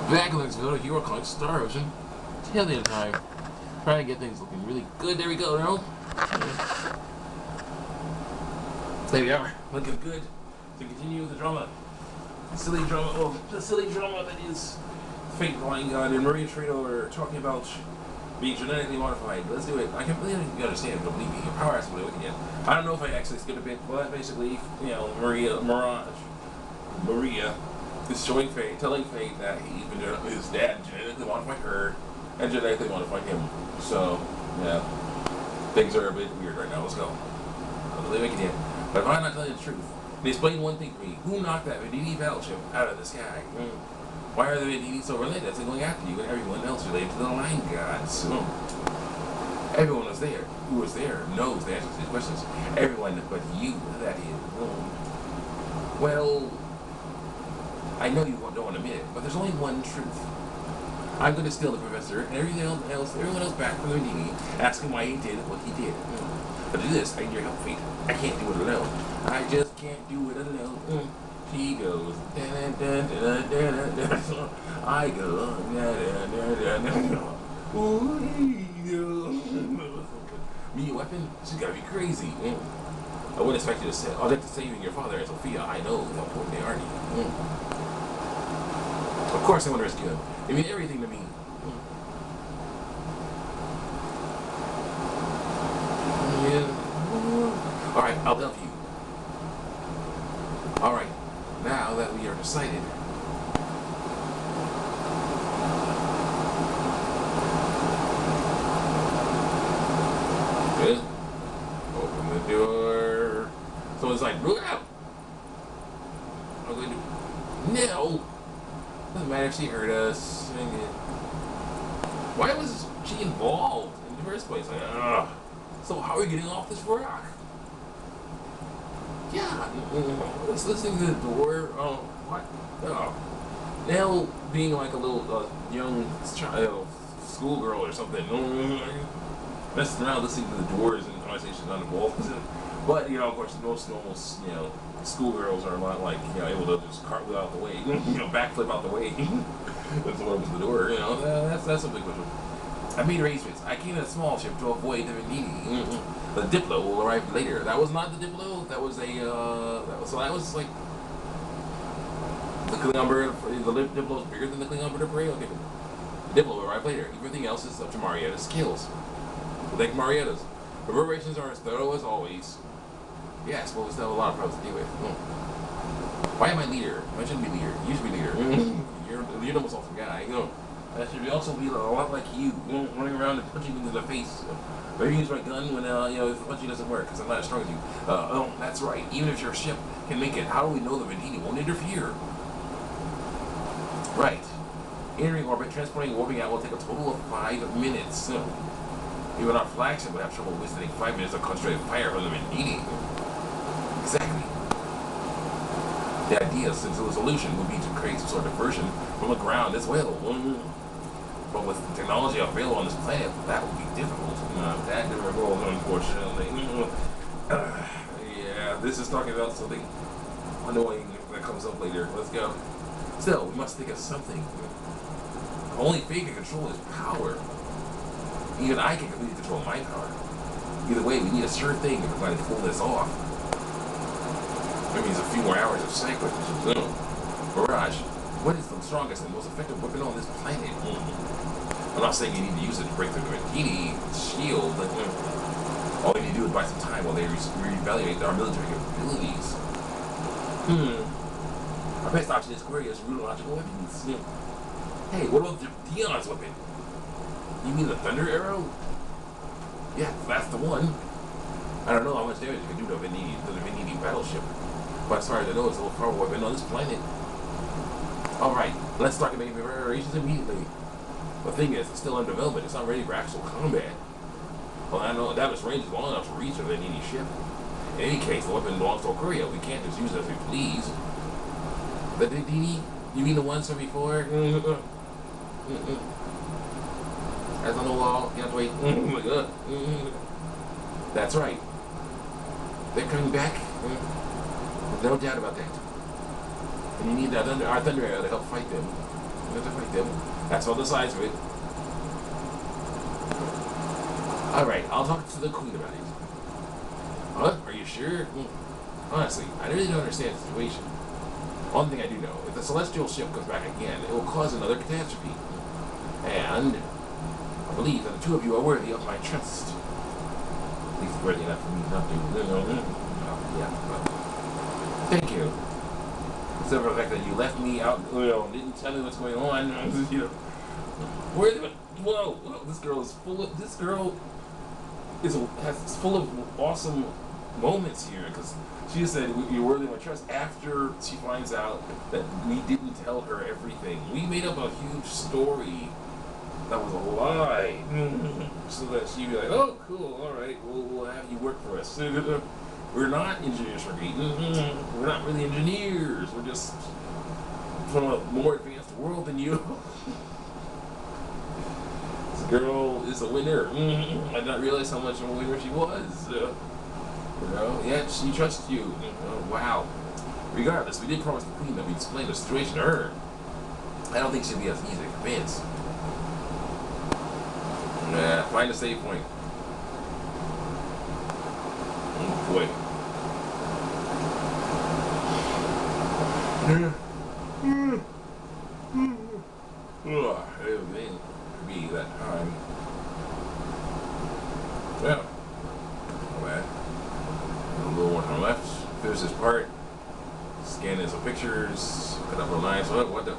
Back in this video, Hero Clock Star Ocean. Till the end of time. Trying to get things looking really good. There we go, no? There we are. Looking good. To continue the drama. Silly drama. Oh, the silly drama that is Fate Flying God and Maria Trado are talking about being genetically modified. Let's do it. I can really understand, don't believe me. Your power has to be wicked yet. I don't know if I actually skipped a bit, but basically, you know, Maria is showing Fate, telling Fate that his dad genetically modified her and genetically modified him. So, yeah, things are a bit weird right now. Let's go. I believe I can yet. But if I'm not telling you the truth, they explain one thing to me. Who knocked that Venditti battleship out of the sky? Why are the Venditti so related to going after you and everyone else related to the Line Gods? Everyone was there. Who was there knows the answers to these questions. Everyone but you, that is. Well, I know you don't want to admit it, but there's only one truth. I'm going to steal the professor and everyone else back from the Venditti, ask him why he did what he did. But to do this, I need your help, Fate. I can't do it alone. I just can't do it alone. She goes, I go, me a weapon? She's gotta be crazy. I wouldn't expect you to say, I'll get to saving your father and Sophia. I know how important they are to you. Of course I want to rescue him. They mean everything to me. Yeah. Alright, I'll help you. Alright, now that we are decided. Good. Open the door. Someone's like, look out! I'm going to. No! Doesn't matter if she hurt us. Why was she involved in the first place? Like, ugh. So how are we getting off this rock? Yeah, let's listen to the door. Oh, what? Oh. Now being like a little young child, schoolgirl or something, messing around listening to the doors and conversations on the walls. But you know, of course, most normal, you know, schoolgirls are not like, you know, able to just cartwheel out the way, you know, backflip out the way. That's what opens the door. You know, that's a big question. I made arrangements. I came in a small ship to avoid the Venditti. The Diplo will arrive later. That was not the Diplo. That was a. That was like the Klingon bird. The Diplo is bigger than the Klingon bird of prey. Okay, the Diplo will arrive later. Everything else is up to Marietta's skills. Like Marietta's. The preparations are as thorough as always. Yes, well, we still have a lot of problems to deal with. Why am I leader? I shouldn't be leader. You should be leader. You're the most awesome guy. You know. I should also be a lot like you, running around and punching into the face. Maybe use my gun when you know, if punching doesn't work because I'm not as strong as you. Oh, that's right. Even if your ship can make it, how do we know the Venditti won't interfere? Right. Entering orbit, transporting, warping out will take a total of 5 minutes. Even our flagship would have trouble withstanding 5 minutes of concentrated fire from the Venditti. Exactly. The idea, since the solution would be to create some sort of diversion from the ground as well. But with the technology available on this planet, that would be difficult. That difficult, unfortunately. Yeah, this is talking about something annoying that comes up later. Let's go. Still, we must think of something. Only Fate can control his power. Even I can completely control my power. Either way, we need a sure thing if we're going to pull this off. That means a few more hours of cycling. Barrage. What is the strongest and most effective weapon on this planet? I'm not saying you need to use it to break through the Venditti shield, but all you need to do is buy some time while they reevaluate our military capabilities. Our best option is Korea's radiological weapons. Hey, what about Dion's weapon? You mean the Thunder Arrow? Yeah, that's the one. I don't know how much damage it can do to the Venditti battleship, but as far as I know, it's the most powerful weapon on this planet. Alright, let's start making preparations immediately. The thing is, it's still in development. It's not ready for actual combat. Well, I know that its range is long enough to reach a Venditti ship. In any case, the weapon belongs to Korea. We can't just use it as we please. The Venditti? You mean the ones from before? As on the wall, you have to wait. Oh my god. That's right. They're coming back. No doubt about that. And you need our Thunder Arrow to help fight them. victim. That's all the sides of it. Alright, I'll talk to the queen about it. Huh? Are you sure? Honestly, I really don't understand the situation. One thing I do know, if the celestial ship comes back again, it will cause another catastrophe. And I believe that the two of you are worthy of my trust. At least worthy enough for me not to. Yeah, but thank you. Except for the fact that you left me out, didn't tell me what's going on. Whoa, this girl is full of, has full of awesome moments here, because she said you're worthy of my trust after she finds out that we didn't tell her everything. We made up a huge story that was a lie, so that she'd be like, oh, cool, all right, we'll have you work for us. We're not engineers for greed. We're not really engineers. We're just from a more advanced world than you. This girl is a winner. I did not realize how much of a winner she was. Yeah, she trusts you. Wow. Regardless, we did promise the queen that we'd explain the situation to her. I don't think she'd be as easy to convince. Find a save point. Oh boy. It would be that time. Yeah. Oh man. A little one on the left. Finish this part. Scan in some pictures. Cut up real nice. What the?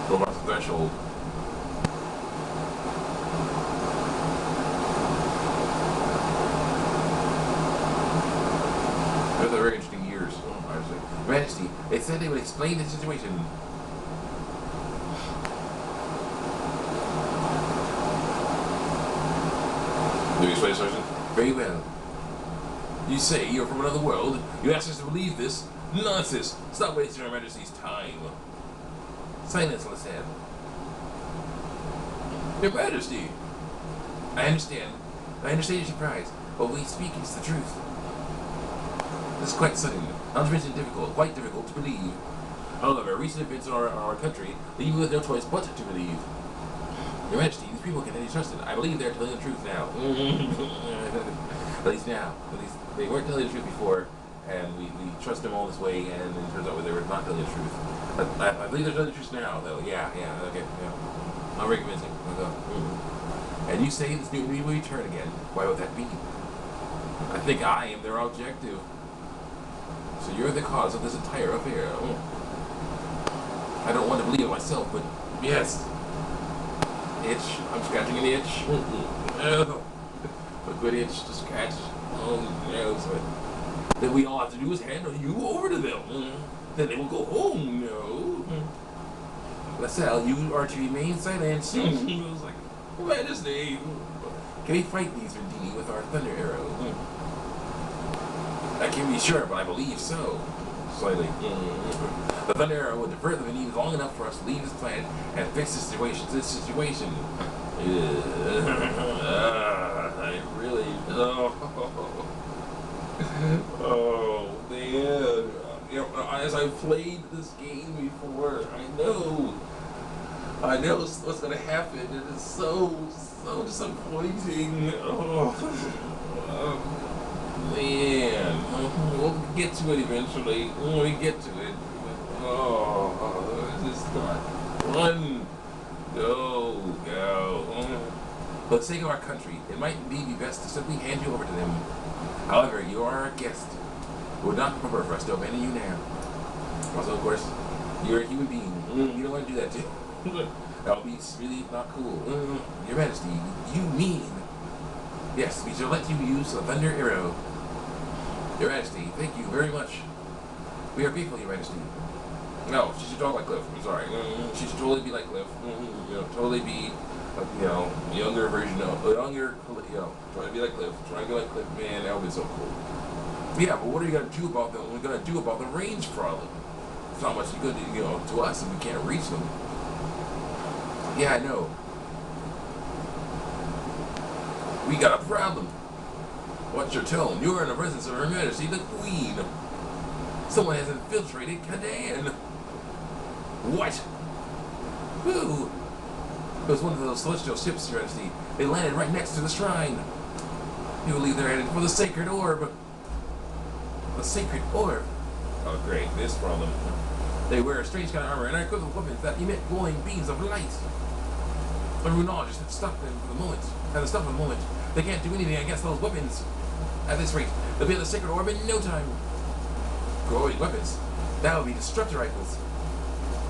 Go across the threshold. Those are very interesting years. Majesty, they said they would explain the situation. Do you explain the situation? Very well. You say you're from another world. You ask us to believe this? Nonsense! Stop wasting Her Majesty's time. Silence, Lestan. Your Majesty! I understand your surprise, but what we speak is the truth. This is quite sudden, not to mention difficult, quite difficult to believe. However, recent events in our country leave me with no choice but to believe. Your Majesty, these people can be trusted. I believe they're telling the truth now. At least now. At least they weren't telling the truth before, and we trust them all this way, and it turns out they were not telling the truth. But I believe they're telling the truth now, though. Yeah, okay, yeah. Not very convincing. And you say this new me will return again. Why would that be? I think I am their objective. So you're the cause of this entire affair. I don't want to believe it myself, but yes. Itch. I'm scratching an itch. A good itch to scratch. Oh, no. So then we all have to do is hand you over to them. Then they will go home. No. LaSalle, you are to remain silent. I was like, Majesty. Can we fight these Vendini with our thunder arrow? I can't be sure, but I believe so. Slightly. The thunder arrow will divert the Vendini long enough for us to leave this planet and fix this situation. I really. Oh man. As I've played this game before, I know what's gonna happen. It is so disappointing. Man, we'll get to it eventually. When we get to it. This is not fun. Go. For the sake of our country, it might indeed be best to simply hand you over to them. However, you are our guest. It would not be proper for us to abandon you now. Also, of course, you're a human being. You don't want to do that too. That would be really not cool. Your Majesty, you mean? Yes, we shall let you use the thunder arrow. Your Majesty, thank you very much. We are grateful, Your Majesty. No, she should talk like Cliff. I'm sorry. She should totally be like Cliff. Totally be, younger version of, trying to be like Cliff. Trying to be like Cliff. Man, that would be so cool. Yeah, but what are you gonna do about them? What are we gonna do about the range problem? It's not much good, to us if we can't reach them. Yeah, I know. We got a problem. What's your tone? You are in the presence of Her Majesty, the Queen. Someone has infiltrated Kadan. What? Who? It was one of those celestial ships, Your Majesty. They landed right next to the shrine. You believe they're headed for the sacred orb. The sacred orb? Oh, great, this problem. They wear a strange kind of armor and are equipped with weapons that emit glowing beams of light. The Runage just stuck them for the moment. Had the stuff for the moment. They can't do anything against those weapons. At this rate, they'll be at the sacred orb in no time. Glowing weapons. That would be disruptor rifles.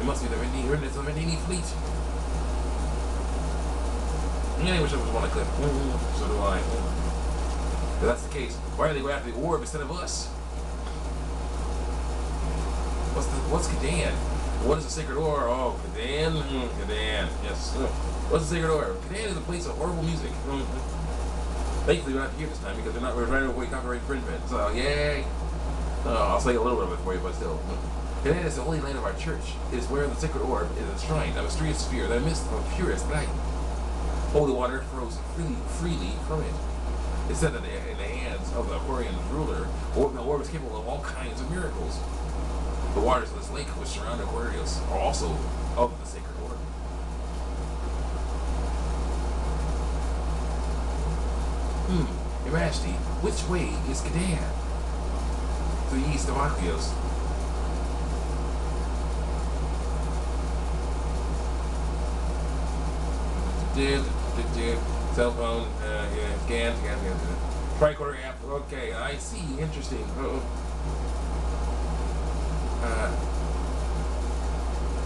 It must be the remnants of the Vendini fleet. Yeah, I wish I was on a cliff. So do I. If that's the case, why are they going after the orb instead of us? What's Kadan? What is the sacred orb? Oh, Kadan? Kadan, yes. What's the sacred orb? Kadan is a place of horrible music. Thankfully, we're not here this time because we're trying to avoid copyright infringement. So, yay! I'll say a little bit of it for you, but still. Kadan is the holy land of our church. It is where the sacred orb is enshrined, a mysterious sphere that emits the purest light. Holy water flows freely from it. It's said that in the hands of the Aquarian ruler, the orb is capable of all kinds of miracles. The waters of this lake which surround Aquarius are also of the sacred orb. Your Majesty, which way is Kadan? To the east of Aquarius. Cell phone, scan. Tricorder app, okay, I see, interesting.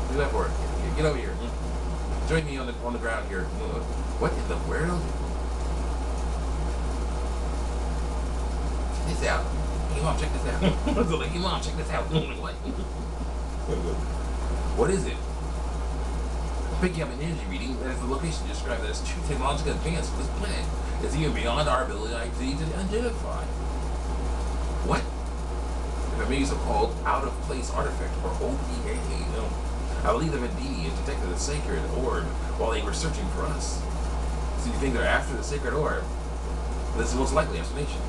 Do that for it. Get over here. Join me on the ground here. What in the world? Check this out. Hey mom, check this out. Hey mom, check this out. What? What is it? Picking up an energy reading that is the location described as too technologically advanced for this planet. It's even beyond our ability to identify. What? If I may use a called out-of-place artifact, or OPA. I believe the Vendini detected the sacred orb while they were searching for us. So you think they're after the sacred orb? This is the most likely explanation.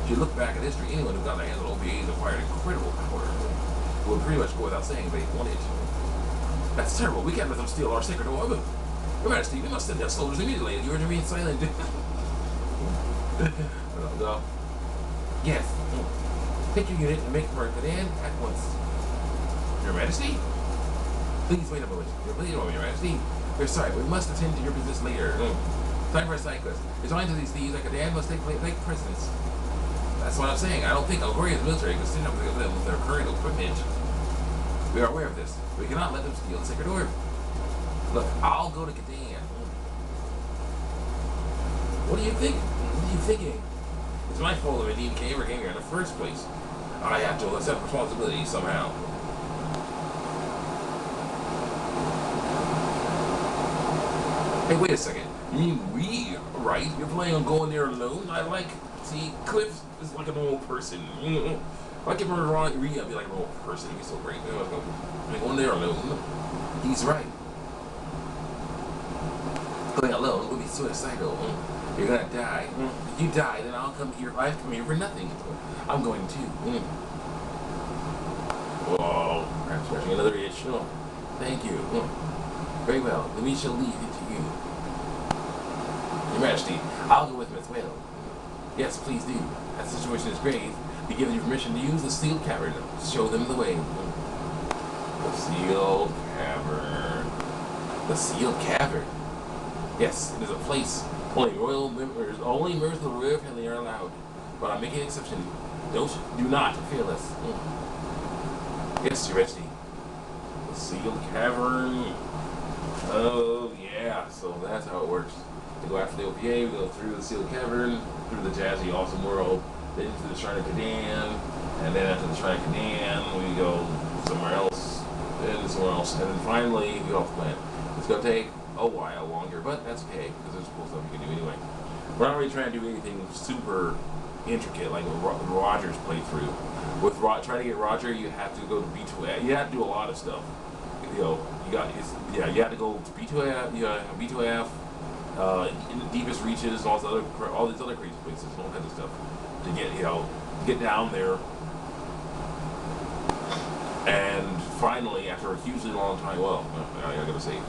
If you look back at history, anyone who got their hands on OPAs acquired incredible power. It would pretty much go without saying they wanted to. That's terrible. We can't let them steal our sacred orb. Your Majesty, we must send their soldiers immediately. You are to remain silent. No. Yes. Take your unit and make for Kadan at once. Your Majesty? Please wait a moment. Please wait a moment, Your Majesty. We're sorry, we must attend to your business later. Time for a side quest. Resign to these thieves that Kadan must take precedence. That's what I'm saying. I don't think Algoria's military can stand up with their current equipment. We are aware of this. We cannot let them steal the sacred orb. Look, I'll go to Kadan. What are you thinking? What are you thinking? It's my fault that Medine ever came here in the first place. I have to accept responsibility somehow. Hey, wait a second. You mean we, right? You're planning on going there alone? See, Cliff is like a normal person. If I give her a wrong read, I'd be like a normal person. It'd be so great. I'm going there alone. He's right. Going alone would be suicidal. You're gonna die. If you die, then I'll come here. I have to come here for nothing. I'm going too. Oh, I'm scratching another itch. Thank you. Very well. Then we shall leave it to you. Your Majesty, I'll go with him as well. Yes, please do. That situation is grave. Be given you permission to use the sealed cavern. Show them the way. The sealed cavern. The sealed cavern. Yes, it is a place. Only members of the royal family are allowed. But I'm making an exception. Do not fail us. Yes, Your Majesty. The sealed cavern. Oh yeah, so that's how it works. We go after the OPA, we go through the sealed cavern, through the jazzy awesome world, then to the Shrine of Kadan, and then after the Shrine of Kadan, we go somewhere else, then somewhere else, and then finally we get off the planet. It's gonna take a while longer, but that's okay, because there's cool stuff you can do anyway. We're not really trying to do anything super intricate like Roger's playthrough. With trying to get Roger, you have to go to B2F. You have to do a lot of stuff. You have to go to B2F. You got B2F, in the deepest reaches, all these other crazy places, and all kinds of stuff to get down there. And finally, after a hugely long time, well, I gotta say,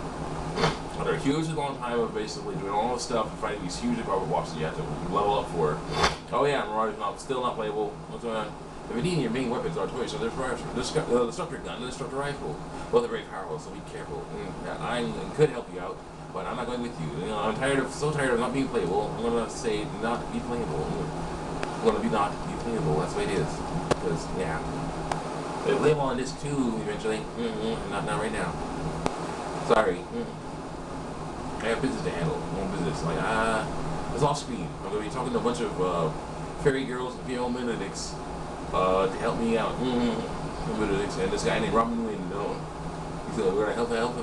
after a hugely long time of basically doing all this stuff and fighting these huge powerful bosses you have to level up for. Oh yeah, I'm still not playable. What's going on? The Venetian your main weapons are toys, so there's the destructor gun and the destructor rifle. Both are very powerful, so be careful. I could help you out, but I'm not going with you. I'm so tired of not being playable. I'm gonna say not be playable. I'm gonna be not be playable. That's the way it is. Because yeah, they live on this too eventually. Not right now. Sorry. I have business to handle. Business. Like it's off screen. I'm gonna be talking to a bunch of fairy girls and female Benedicts to help me out. And this guy named Robin Wind. He's we're gonna help him.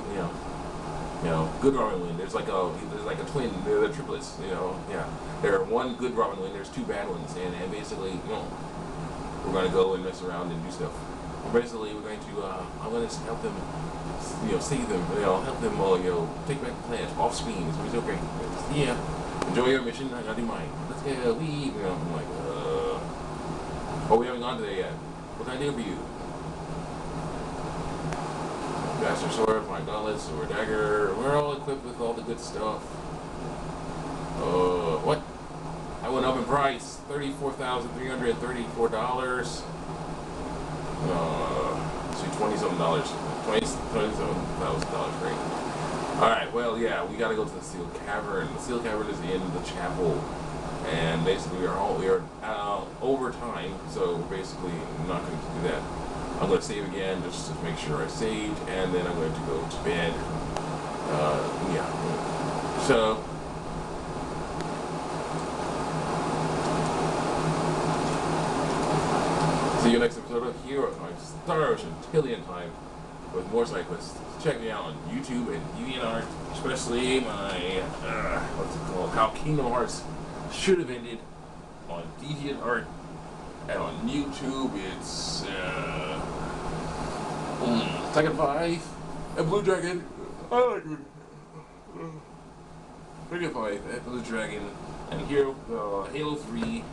Good Robin Wind. There's like a twin. They're triplets. Yeah. There are one good Robin Wind. There's two bad ones, and basically, we're gonna go and mess around and do stuff. Basically, we're going to. I'm gonna help them. Save them. Help them. Take back the planet off screen. It's gonna be so great. Yeah. Enjoy your mission. I gotta do mine. Let's go. Leave. I'm like, oh, we haven't gone to there yet. What can I do for you? Master sword, my gauntlets, sword dagger. We're all equipped with all the good stuff. What? I went up in price. $34,334. See, $20-something. $27,000 rate. Alright, well, yeah, we gotta go to the Steel Cavern. The Steel Cavern is in the chapel. And basically, we are over time, so we're basically not going to do that. I'm going to save again just to make sure I saved, and then I'm going to go to bed. Yeah. So, see you next episode of Hero Time, Star Ocean, Tillian Time, with more side quests. Check me out on YouTube and DeviantArt, especially my, what's it called, How Kingdom Hearts Should Have Ended on DeviantArt, and on YouTube it's Second 5 and Blue Dragon. I like it. Second 5 and Blue Dragon and Halo 3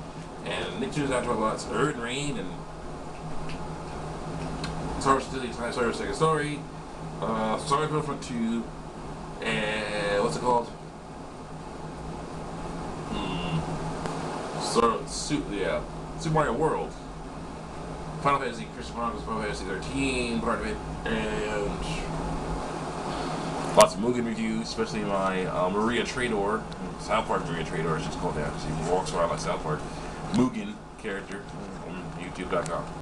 and Nicktoons After Bots, Earth and Rain and Star Wars Second Story, Star Wars Front 2, and what's it called? Super Mario World, Final Fantasy, Crystal Chronicles, Final Fantasy 13, part of it, and lots of Mugen reviews, especially my Maria Trador, South Park Maria Trador, it's just called that. She walks around like South Park Mugen character on YouTube.com.